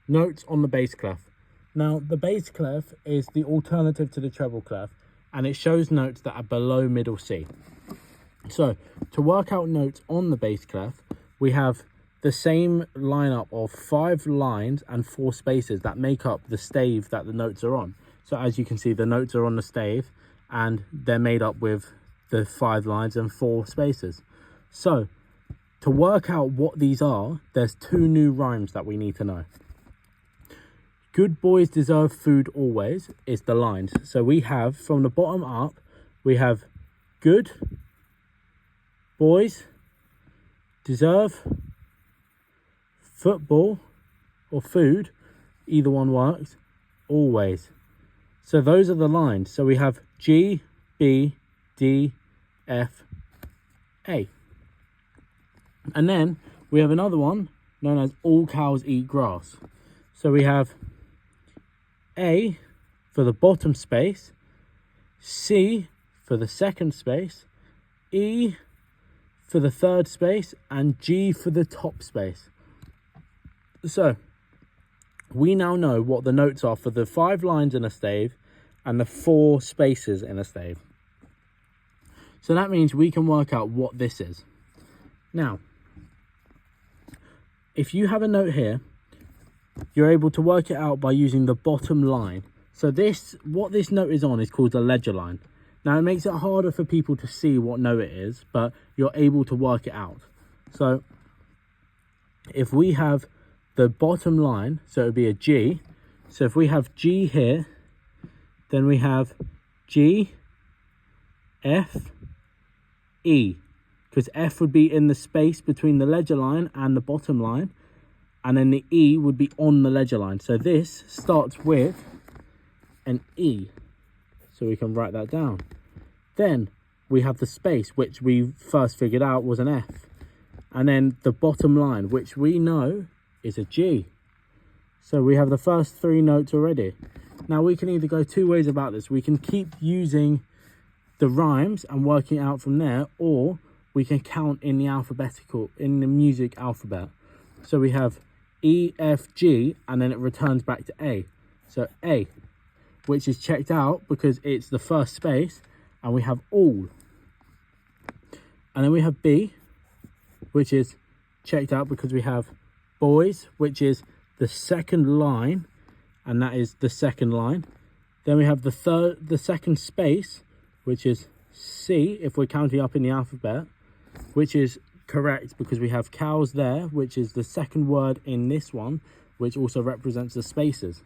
Notes on the bass clef. Now, the bass clef is the alternative to the treble clef, and it shows notes that are below middle C. So, to work out notes on the bass clef, we have the same lineup of 5 lines and 4 spaces that make up the stave that the notes are on. So as you can see, the notes are on the stave and they're made up with the 5 lines and 4 spaces. So to work out what these are, there's 2 new rhymes that we need to know. Good boys deserve food always is the lines. So we have, from the bottom up, we have good boys deserve football or food, either one works, always. So those are the lines. So we have G, B, D, F, A. And then we have another one known as all cows eat grass. So we have A for the bottom space, C for the second space, E for the third space, and G for the top space. So we now know what the notes are for the 5 lines in a stave and the 4 spaces in a stave. So that means we can work out what this is. Now, if you have a note here, you're able to work it out by using the bottom line. So what this note is on is called the ledger line. Now it makes it harder for people to see what note it is, but you're able to work it out. So if we have the bottom line, so it would be a G. So if we have G here, then we have G, F, E, because F would be in the space between the ledger line and the bottom line, and then the E would be on the ledger line. So this starts with an E, so we can write that down. Then we have the space, which we first figured out was an F, and then the bottom line, which we know is a G. So we have the first 3 notes already. Now we can either go 2 ways about this. We can keep using the rhymes and working out from there, or we can count in the music alphabet. So we have E, F, G, and then it returns back to A. So A, which is checked out because it's the first space, and we have all. And then we have B, which is checked out because we have boys, which is the second line, and that is the second line. Then we have the second space, which is C, if we're counting up in the alphabet, which is correct because we have cows there, which is the second word in this one, which also represents the spaces.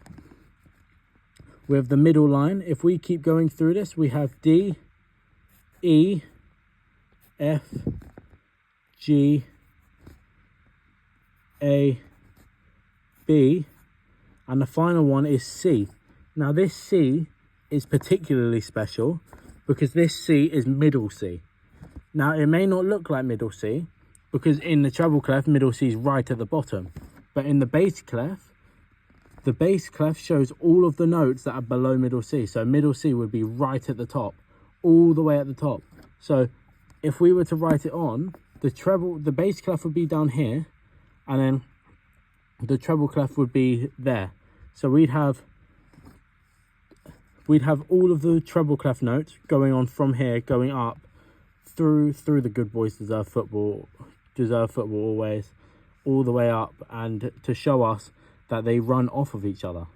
We have the middle line. If we keep going through this, we have D, E, F, G, A, B, and the final one is C. Now this C is particularly special because this C is middle C. Now it may not look like middle C because in the treble clef, middle C is right at the bottom. But in the bass clef shows all of the notes that are below middle C. So middle C would be right at the top, all the way at the top. So if we were to write it on, the bass clef would be down here, and then the treble clef would be there. So we'd have all of the treble clef notes going on from here, going up through the good boys deserve football always, all the way up, and to show us that they run off of each other.